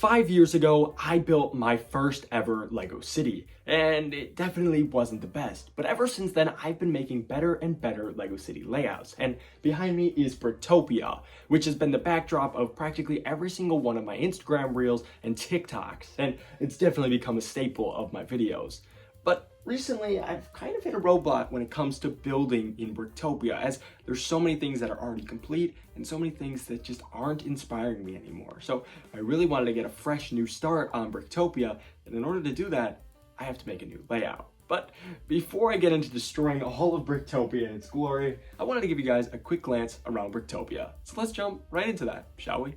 5 years ago, I built my first ever Lego city, and it definitely wasn't the best. But ever since then, I've been making better and better Lego city layouts. And behind me is Bricktopia, which has been the backdrop of practically every single one of my Instagram reels and TikToks, and it's definitely become a staple of my videos. But recently, I've kind of hit a roadblock when it comes to building in Bricktopia, as there's so many things that are already complete and so many things that just aren't inspiring me anymore. So I really wanted to get a fresh new start on Bricktopia, and in order to do that, I have to make a new layout. But before I get into destroying all of Bricktopia and its glory, I wanted to give you guys a quick glance around Bricktopia. So let's jump right into that, shall we?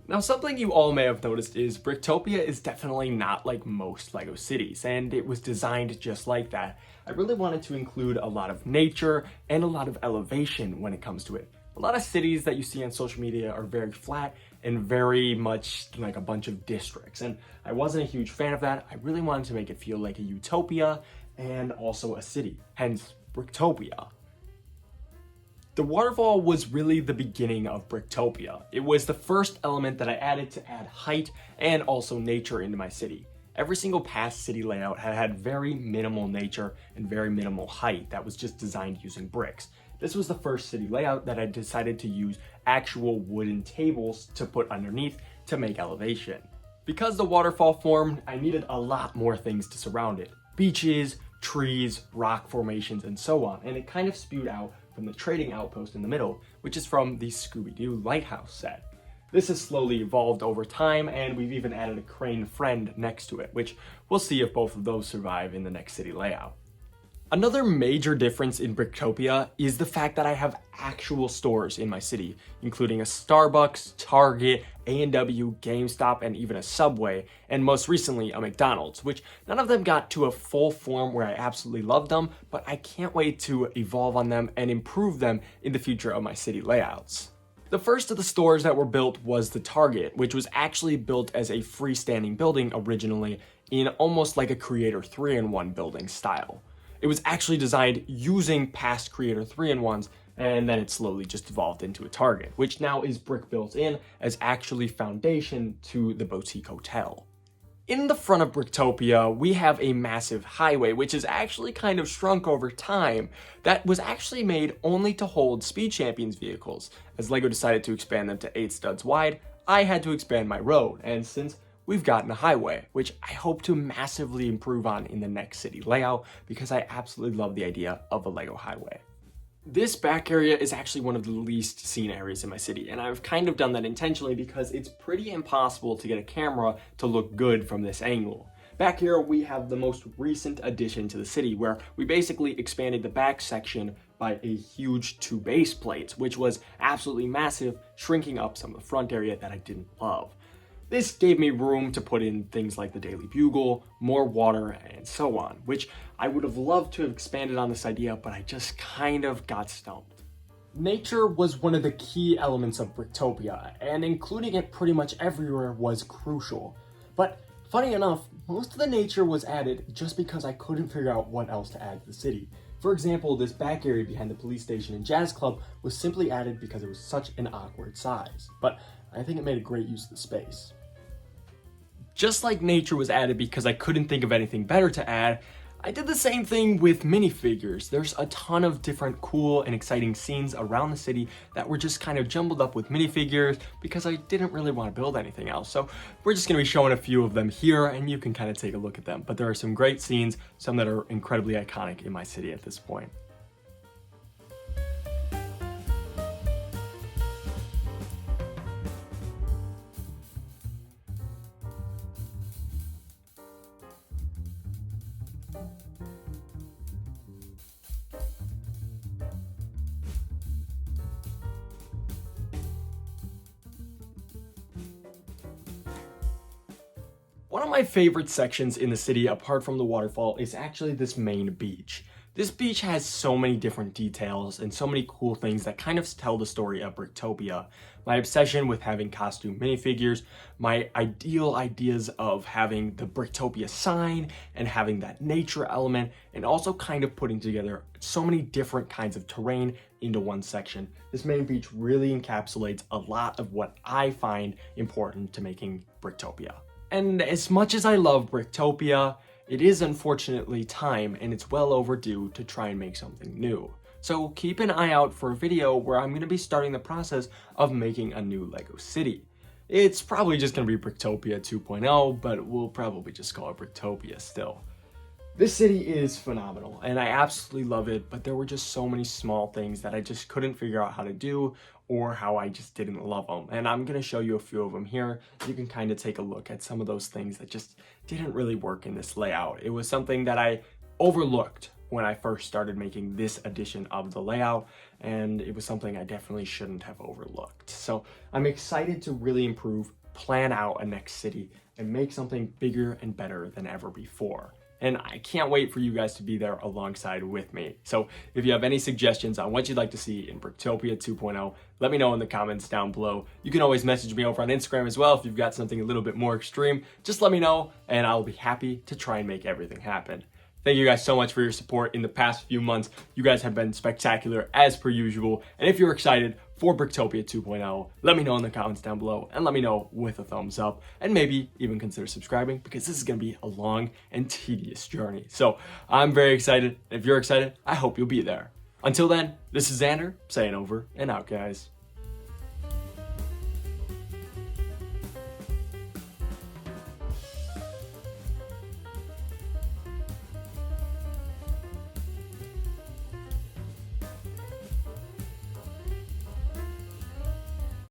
Now, something you all may have noticed is Bricktopia is definitely not like most Lego cities, and it was designed just like that. I really wanted to include a lot of nature and a lot of elevation when it comes to it. A lot of cities that you see on social media are very flat and very much like a bunch of districts, and I wasn't a huge fan of that. I really wanted to make it feel like a utopia and also a city, hence Bricktopia. The waterfall was really the beginning of Bricktopia. It was the first element that I added to add height and also nature into my city. Every single past city layout had very minimal nature and very minimal height that was just designed using bricks. This was the first city layout that I decided to use actual wooden tables to put underneath to make elevation. Because the waterfall formed, I needed a lot more things to surround it. Beaches, trees, rock formations, and so on, and it kind of spewed out from the trading outpost in the middle, which is from the Scooby-Doo lighthouse set. This has slowly evolved over time, and we've even added a crane friend next to it, which we'll see if both of those survive in the next city layout. Another major difference in Bricktopia is the fact that I have actual stores in my city, including a Starbucks, Target, A&W, GameStop, and even a Subway, and most recently a McDonald's, which none of them got to a full form where I absolutely love them, but I can't wait to evolve on them and improve them in the future of my city layouts. The first of the stores that were built was the Target, which was actually built as a freestanding building originally in almost like a Creator 3-in-1 building style. It was actually designed using past Creator 3-in-1s, and then it slowly just evolved into a Target, which now is brick built in as actually foundation to the boutique hotel. In the front of Bricktopia, we have a massive highway, which is actually kind of shrunk over time, that was actually made only to hold Speed Champions vehicles. As LEGO decided to expand them to 8 studs wide, I had to expand my road, and since we've gotten a highway, which I hope to massively improve on in the next city layout because I absolutely love the idea of a LEGO highway. This back area is actually one of the least seen areas in my city, and I've kind of done that intentionally because it's pretty impossible to get a camera to look good from this angle. Back here, we have the most recent addition to the city, where we basically expanded the back section by a huge 2 base plates, which was absolutely massive, shrinking up some of the front area that I didn't love. This gave me room to put in things like the Daily Bugle, more water, and so on, which I would have loved to have expanded on this idea, but I just kind of got stumped. Nature was one of the key elements of Bricktopia, and including it pretty much everywhere was crucial. But funny enough, most of the nature was added just because I couldn't figure out what else to add to the city. For example, this back area behind the police station and jazz club was simply added because it was such an awkward size, but I think it made a great use of the space. Just like nature was added because I couldn't think of anything better to add, I did the same thing with minifigures. There's a ton of different cool and exciting scenes around the city that were just kind of jumbled up with minifigures because I didn't really want to build anything else. So we're just going to be showing a few of them here and you can kind of take a look at them. But there are some great scenes, some that are incredibly iconic in my city at this point. One of my favorite sections in the city, apart from the waterfall, is actually this main beach. This beach has so many different details and so many cool things that kind of tell the story of Bricktopia. My obsession with having costume minifigures, my ideal ideas of having the Bricktopia sign and having that nature element, and also kind of putting together so many different kinds of terrain into one section. This main beach really encapsulates a lot of what I find important to making Bricktopia. And as much as I love Bricktopia, it is unfortunately time, and it's well overdue to try and make something new. So keep an eye out for a video where I'm going to be starting the process of making a new LEGO city. It's probably just going to be Bricktopia 2.0, but we'll probably just call it Bricktopia still. This city is phenomenal, and I absolutely love it, but there were just so many small things that I just couldn't figure out how to do, or how I just didn't love them. And I'm gonna show you a few of them here. You can kind of take a look at some of those things that just didn't really work in this layout. It was something that I overlooked when I first started making this edition of the layout, and it was something I definitely shouldn't have overlooked. So I'm excited to really improve, plan out a next city, and make something bigger and better than ever before. And I can't wait for you guys to be there alongside with me. So if you have any suggestions on what you'd like to see in Bricktopia 2.0, let me know in the comments down below. You can always message me over on Instagram as well if you've got something a little bit more extreme. Just let me know, and I'll be happy to try and make everything happen. Thank you guys so much for your support in the past few months. You guys have been spectacular as per usual. And if you're excited for Bricktopia 2.0, let me know in the comments down below, and let me know with a thumbs up, and maybe even consider subscribing, because this is going to be a long and tedious journey. So I'm very excited. If you're excited, I hope you'll be there. Until then, this is Xander saying over and out, guys.